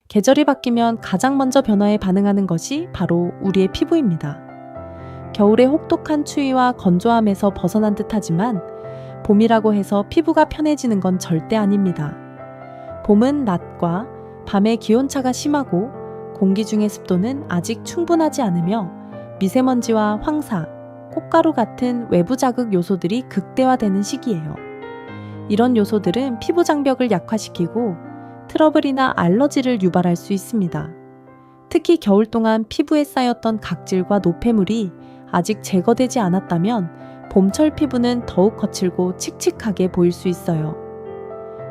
계절이 바뀌면 가장 먼저 변화에 반응하는 것이 바로 우리의 피부입니다. 겨울의 혹독한 추위와 건조함에서 벗어난 듯하지만 봄이라고 해서 피부가 편해지는 건 절대 아닙니다. 봄은 낮과 밤의 기온차가 심하고 공기 중의 습도는 아직 충분하지 않으며 미세먼지와 황사, 꽃가루 같은 외부 자극 요소들이 극대화되는 시기예요. 이런 요소들은 피부 장벽을 약화시키고 트러블이나 알러지를 유발할 수 있습니다. 특히 겨울 동안 피부에 쌓였던 각질과 노폐물이 아직 제거되지 않았다면 봄철 피부는 더욱 거칠고 칙칙하게 보일 수 있어요.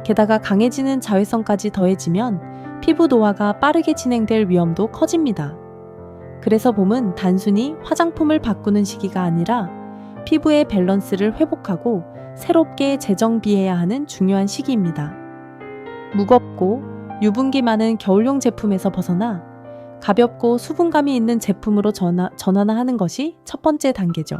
게다가 강해지는 자외선까지 더해지면 피부 노화가 빠르게 진행될 위험도 커집니다. 그래서 봄은 단순히 화장품을 바꾸는 시기가 아니라 피부의 밸런스를 회복하고 새롭게 재정비해야 하는 중요한 시기입니다. 무겁고 유분기 많은 겨울용 제품에서 벗어나 가볍고 수분감이 있는 제품으로 전환하는 것이 첫 번째 단계죠.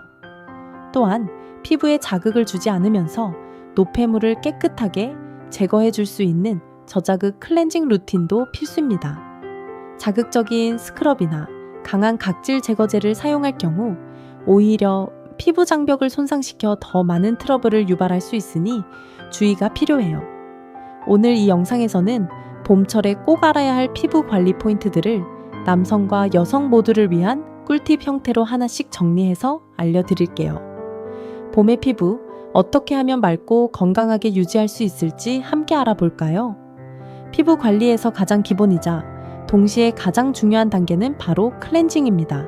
또한 피부에 자극을 주지 않으면서 노폐물을 깨끗하게 제거해 줄 수 있는 저자극 클렌징 루틴도 필수입니다. 자극적인 스크럽이나 강한 각질 제거제를 사용할 경우 오히려 피부 장벽을 손상시켜 더 많은 트러블을 유발할 수 있으니 주의가 필요해요. 오늘 이 영상에서는 봄철에 꼭 알아야 할 피부 관리 포인트들을 남성과 여성 모두를 위한 꿀팁 형태로 하나씩 정리해서 알려드릴게요. 봄의 피부 어떻게 하면 맑고 건강하게 유지할 수 있을지 함께 알아볼까요? 피부 관리에서 가장 기본이자 동시에 가장 중요한 단계는 바로 클렌징입니다.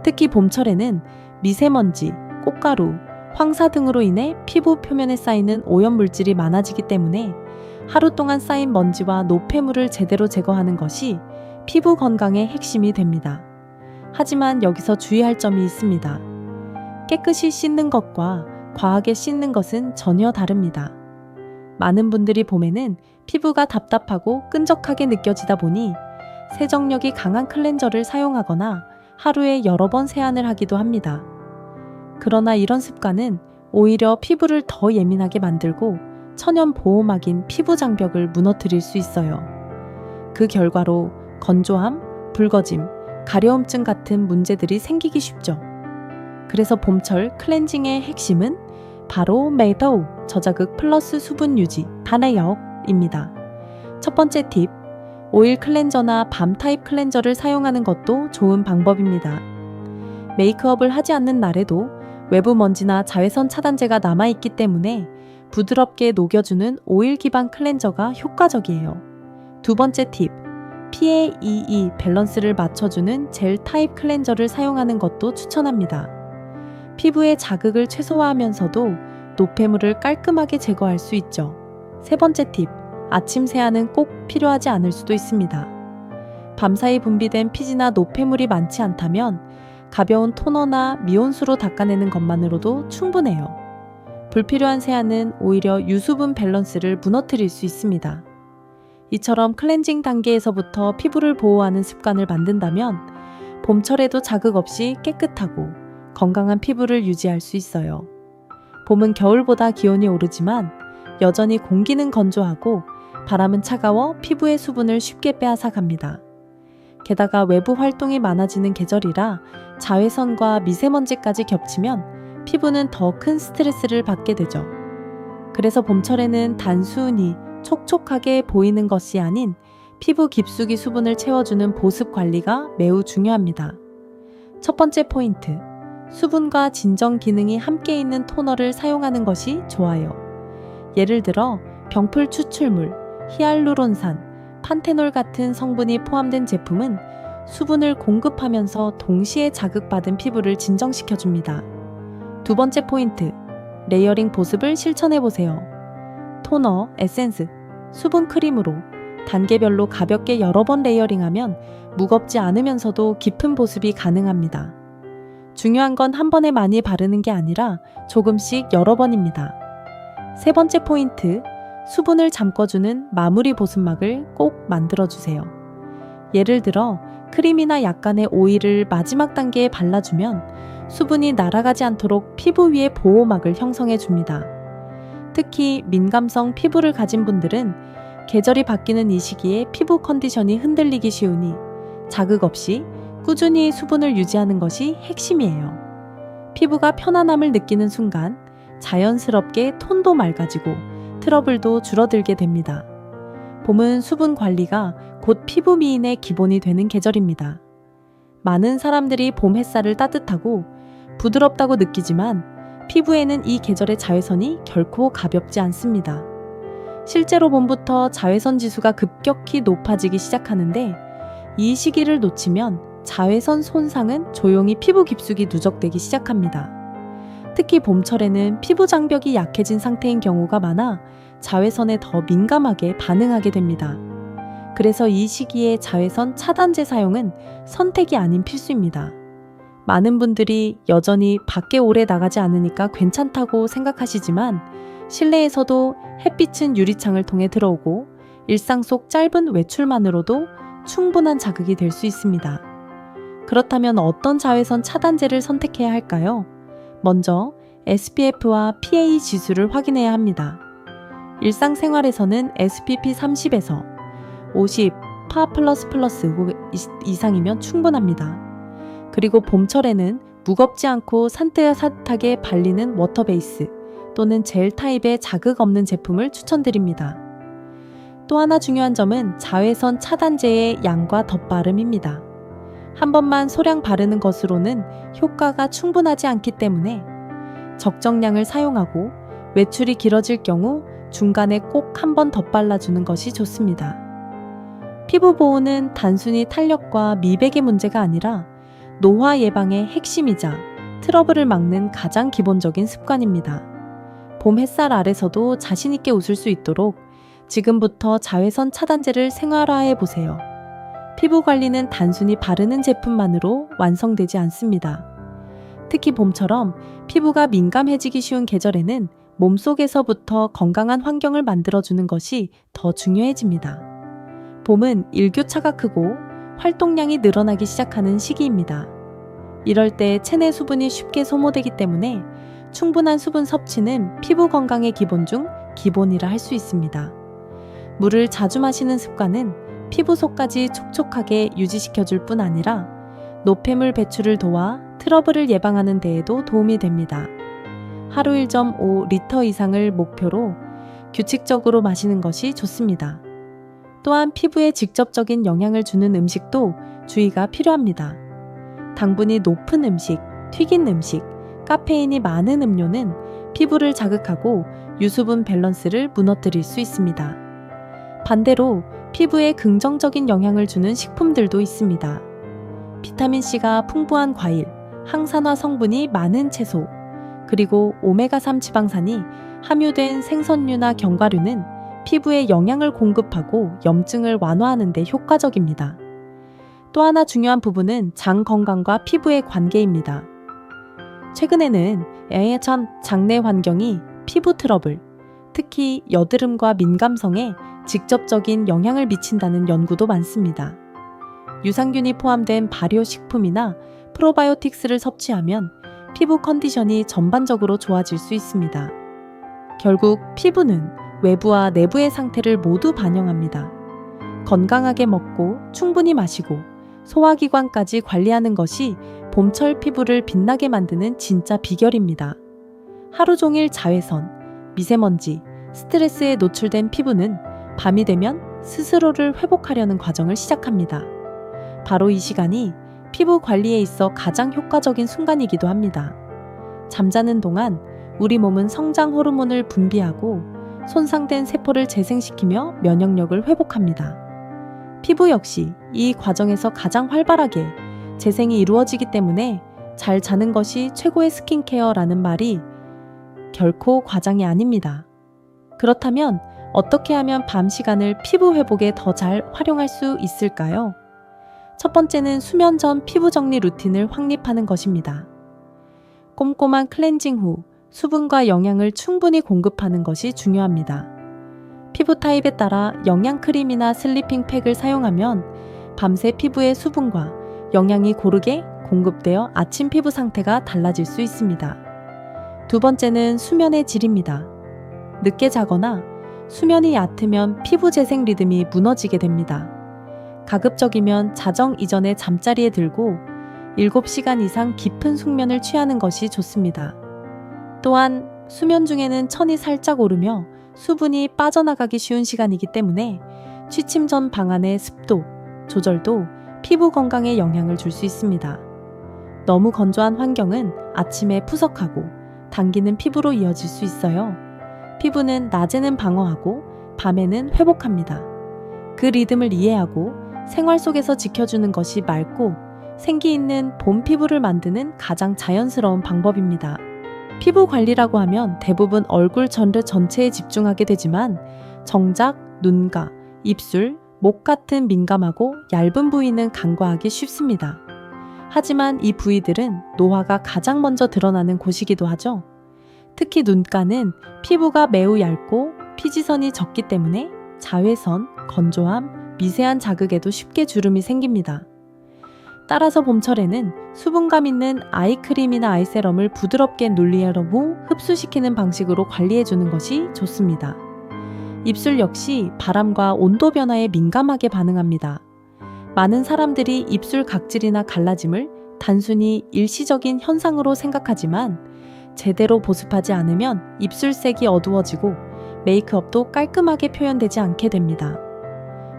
특히 봄철에는 미세먼지, 꽃가루, 황사 등으로 인해 피부 표면에 쌓이는 오염물질이 많아지기 때문에 하루 동안 쌓인 먼지와 노폐물을 제대로 제거하는 것이 피부 건강의 핵심이 됩니다. 하지만 여기서 주의할 점이 있습니다. 깨끗이 씻는 것과 과하게 씻는 것은 전혀 다릅니다. 많은 분들이 봄에는 피부가 답답하고 끈적하게 느껴지다 보니 세정력이 강한 클렌저를 사용하거나 하루에 여러 번 세안을 하기도 합니다. 그러나 이런 습관은 오히려 피부를 더 예민하게 만들고 천연 보호막인 피부 장벽을 무너뜨릴 수 있어요. 그 결과로 건조함, 붉어짐, 가려움증 같은 문제들이 생기기 쉽죠. 그래서 봄철 클렌징의 핵심은 바로 메이도우, 저자극 플러스 수분 유지, 단해역입니다. 첫 번째 팁, 오일 클렌저나 밤 타입 클렌저를 사용하는 것도 좋은 방법입니다. 메이크업을 하지 않는 날에도 외부 먼지나 자외선 차단제가 남아있기 때문에 부드럽게 녹여주는 오일 기반 클렌저가 효과적이에요. 두 번째 팁, PAEE 밸런스를 맞춰주는 젤 타입 클렌저를 사용하는 것도 추천합니다. 피부의 자극을 최소화하면서도 노폐물을 깔끔하게 제거할 수 있죠. 세 번째 팁, 아침 세안은 꼭 필요하지 않을 수도 있습니다. 밤사이 분비된 피지나 노폐물이 많지 않다면 가벼운 토너나 미온수로 닦아내는 것만으로도 충분해요. 불필요한 세안은 오히려 유수분 밸런스를 무너뜨릴 수 있습니다. 이처럼 클렌징 단계에서부터 피부를 보호하는 습관을 만든다면 봄철에도 자극 없이 깨끗하고 건강한 피부를 유지할 수 있어요. 봄은 겨울보다 기온이 오르지만 여전히 공기는 건조하고 바람은 차가워 피부의 수분을 쉽게 빼앗아갑니다. 게다가 외부 활동이 많아지는 계절이라 자외선과 미세먼지까지 겹치면 피부는 더 큰 스트레스를 받게 되죠. 그래서 봄철에는 단순히 촉촉하게 보이는 것이 아닌 피부 깊숙이 수분을 채워주는 보습 관리가 매우 중요합니다. 첫 번째 포인트, 수분과 진정 기능이 함께 있는 토너를 사용하는 것이 좋아요. 예를 들어 병풀 추출물, 히알루론산, 판테놀 같은 성분이 포함된 제품은 수분을 공급하면서 동시에 자극받은 피부를 진정시켜줍니다. 두 번째 포인트, 레이어링 보습을 실천해보세요. 토너, 에센스, 수분 크림으로 단계별로 가볍게 여러 번 레이어링하면 무겁지 않으면서도 깊은 보습이 가능합니다. 중요한 건 한 번에 많이 바르는 게 아니라 조금씩 여러 번입니다. 세 번째 포인트, 수분을 잠궈주는 마무리 보습막을 꼭 만들어주세요. 예를 들어 크림이나 약간의 오일을 마지막 단계에 발라주면 수분이 날아가지 않도록 피부 위에 보호막을 형성해줍니다. 특히 민감성 피부를 가진 분들은 계절이 바뀌는 이 시기에 피부 컨디션이 흔들리기 쉬우니 자극 없이 꾸준히 수분을 유지하는 것이 핵심이에요. 피부가 편안함을 느끼는 순간 자연스럽게 톤도 맑아지고 트러블도 줄어들게 됩니다. 봄은 수분 관리가 곧 피부 미인의 기본이 되는 계절입니다. 많은 사람들이 봄 햇살을 따뜻하고 부드럽다고 느끼지만 피부에는 이 계절의 자외선이 결코 가볍지 않습니다. 실제로 봄부터 자외선 지수가 급격히 높아지기 시작하는데 이 시기를 놓치면 자외선 손상은 조용히 피부 깊숙이 누적되기 시작합니다. 특히 봄철에는 피부 장벽이 약해진 상태인 경우가 많아 자외선에 더 민감하게 반응하게 됩니다. 그래서 이 시기에 자외선 차단제 사용은 선택이 아닌 필수입니다. 많은 분들이 여전히 밖에 오래 나가지 않으니까 괜찮다고 생각하시지만 실내에서도 햇빛은 유리창을 통해 들어오고 일상 속 짧은 외출만으로도 충분한 자극이 될 수 있습니다. 그렇다면 어떤 자외선 차단제를 선택해야 할까요? 먼저 SPF와 PA 지수를 확인해야 합니다. 일상생활에서는 SPF 30에서 50, 파++ 이상이면 충분합니다. 그리고 봄철에는 무겁지 않고 산뜻하게 발리는 워터베이스 또는 젤 타입의 자극 없는 제품을 추천드립니다. 또 하나 중요한 점은 자외선 차단제의 양과 덧바름입니다. 한 번만 소량 바르는 것으로는 효과가 충분하지 않기 때문에 적정량을 사용하고 외출이 길어질 경우 중간에 꼭 한 번 덧발라주는 것이 좋습니다. 피부 보호는 단순히 탄력과 미백의 문제가 아니라 노화 예방의 핵심이자 트러블을 막는 가장 기본적인 습관입니다. 봄 햇살 아래서도 자신있게 웃을 수 있도록 지금부터 자외선 차단제를 생활화해 보세요. 피부 관리는 단순히 바르는 제품만으로 완성되지 않습니다. 특히 봄처럼 피부가 민감해지기 쉬운 계절에는 몸속에서부터 건강한 환경을 만들어주는 것이 더 중요해집니다. 봄은 일교차가 크고 활동량이 늘어나기 시작하는 시기입니다. 이럴 때 체내 수분이 쉽게 소모되기 때문에 충분한 수분 섭취는 피부 건강의 기본 중 기본이라 할 수 있습니다. 물을 자주 마시는 습관은 피부 속까지 촉촉하게 유지시켜줄 뿐 아니라 노폐물 배출을 도와 트러블을 예방하는 데에도 도움이 됩니다. 하루 1.5리터 이상을 목표로 규칙적으로 마시는 것이 좋습니다. 또한 피부에 직접적인 영향을 주는 음식도 주의가 필요합니다. 당분이 높은 음식, 튀긴 음식, 카페인이 많은 음료는 피부를 자극하고 유수분 밸런스를 무너뜨릴 수 있습니다. 반대로 피부에 긍정적인 영향을 주는 식품들도 있습니다. 비타민C가 풍부한 과일, 항산화 성분이 많은 채소, 그리고 오메가3 지방산이 함유된 생선류나 견과류는 피부에 영양을 공급하고 염증을 완화하는 데 효과적입니다. 또 하나 중요한 부분은 장 건강과 피부의 관계입니다. 최근에는 장내 환경이 피부 트러블, 특히 여드름과 민감성에 직접적인 영향을 미친다는 연구도 많습니다. 유산균이 포함된 발효식품이나 프로바이오틱스를 섭취하면 피부 컨디션이 전반적으로 좋아질 수 있습니다. 결국 피부는 외부와 내부의 상태를 모두 반영합니다. 건강하게 먹고 충분히 마시고 소화기관까지 관리하는 것이 봄철 피부를 빛나게 만드는 진짜 비결입니다. 하루 종일 자외선, 미세먼지, 스트레스에 노출된 피부는 밤이 되면 스스로를 회복하려는 과정을 시작합니다. 바로 이 시간이 피부 관리에 있어 가장 효과적인 순간이기도 합니다. 잠자는 동안 우리 몸은 성장 호르몬을 분비하고 손상된 세포를 재생시키며 면역력을 회복합니다. 피부 역시 이 과정에서 가장 활발하게 재생이 이루어지기 때문에 잘 자는 것이 최고의 스킨케어라는 말이 결코 과장이 아닙니다. 그렇다면 어떻게 하면 밤 시간을 피부 회복에 더 잘 활용할 수 있을까요? 첫 번째는 수면 전 피부 정리 루틴을 확립하는 것입니다. 꼼꼼한 클렌징 후 수분과 영양을 충분히 공급하는 것이 중요합니다. 피부 타입에 따라 영양크림이나 슬리핑 팩을 사용하면 밤새 피부의 수분과 영양이 고르게 공급되어 아침 피부 상태가 달라질 수 있습니다. 두 번째는 수면의 질입니다. 늦게 자거나 수면이 얕으면 피부 재생 리듬이 무너지게 됩니다. 가급적이면 자정 이전에 잠자리에 들고 7시간 이상 깊은 숙면을 취하는 것이 좋습니다. 또한 수면 중에는 천이 살짝 오르며 수분이 빠져나가기 쉬운 시간이기 때문에 취침 전 방안의 습도 조절도 피부 건강에 영향을 줄 수 있습니다. 너무 건조한 환경은 아침에 푸석하고 당기는 피부로 이어질 수 있어요. 피부는 낮에는 방어하고 밤에는 회복합니다. 그 리듬을 이해하고 생활 속에서 지켜주는 것이 맑고 생기 있는 봄 피부를 만드는 가장 자연스러운 방법입니다. 피부 관리라고 하면 대부분 얼굴 전르 전체에 집중하게 되지만 정작 눈가, 입술, 목 같은 민감하고 얇은 부위는 간과하기 쉽습니다. 하지만 이 부위들은 노화가 가장 먼저 드러나는 곳이기도 하죠. 특히 눈가는 피부가 매우 얇고 피지선이 적기 때문에 자외선, 건조함, 미세한 자극에도 쉽게 주름이 생깁니다. 따라서 봄철에는 수분감 있는 아이크림이나 아이세럼을 부드럽게 논리한 후 흡수시키는 방식으로 관리해주는 것이 좋습니다. 입술 역시 바람과 온도 변화에 민감하게 반응합니다. 많은 사람들이 입술 각질이나 갈라짐을 단순히 일시적인 현상으로 생각하지만 제대로 보습하지 않으면 입술색이 어두워지고 메이크업도 깔끔하게 표현되지 않게 됩니다.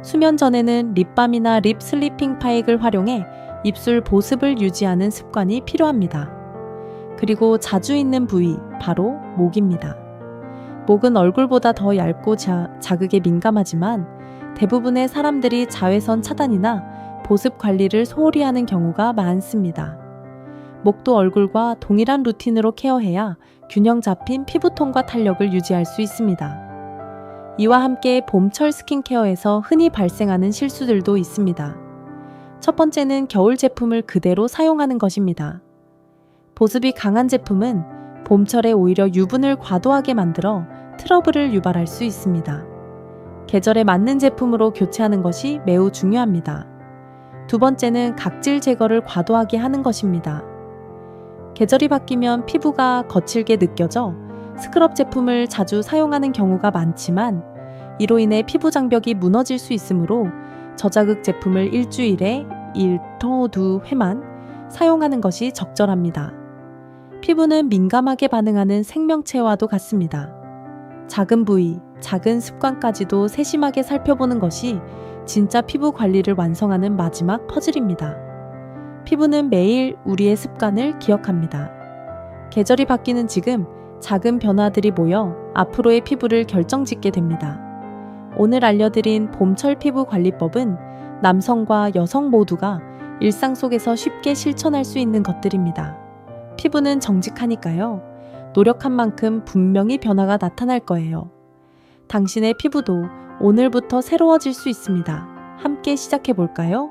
수면 전에는 립밤이나 립 슬리핑 파익을 활용해 입술 보습을 유지하는 습관이 필요합니다. 그리고 자주 있는 부위, 바로 목입니다. 목은 얼굴보다 더 얇고 자극에 민감하지만 대부분의 사람들이 자외선 차단이나 보습 관리를 소홀히 하는 경우가 많습니다. 목도 얼굴과 동일한 루틴으로 케어해야 균형 잡힌 피부톤과 탄력을 유지할 수 있습니다. 이와 함께 봄철 스킨케어에서 흔히 발생하는 실수들도 있습니다. 첫 번째는 겨울 제품을 그대로 사용하는 것입니다. 보습이 강한 제품은 봄철에 오히려 유분을 과도하게 만들어 트러블을 유발할 수 있습니다. 계절에 맞는 제품으로 교체하는 것이 매우 중요합니다. 두 번째는 각질 제거를 과도하게 하는 것입니다. 계절이 바뀌면 피부가 거칠게 느껴져 스크럽 제품을 자주 사용하는 경우가 많지만 이로 인해 피부 장벽이 무너질 수 있으므로 저자극 제품을 일주일에 1~2회만 사용하는 것이 적절합니다. 피부는 민감하게 반응하는 생명체와도 같습니다. 작은 부위, 작은 습관까지도 세심하게 살펴보는 것이 진짜 피부 관리를 완성하는 마지막 퍼즐입니다. 피부는 매일 우리의 습관을 기억합니다. 계절이 바뀌는 지금 작은 변화들이 모여 앞으로의 피부를 결정짓게 됩니다. 오늘 알려드린 봄철 피부 관리법은 남성과 여성 모두가 일상 속에서 쉽게 실천할 수 있는 것들입니다. 피부는 정직하니까요. 노력한 만큼 분명히 변화가 나타날 거예요. 당신의 피부도 오늘부터 새로워질 수 있습니다. 함께 시작해 볼까요?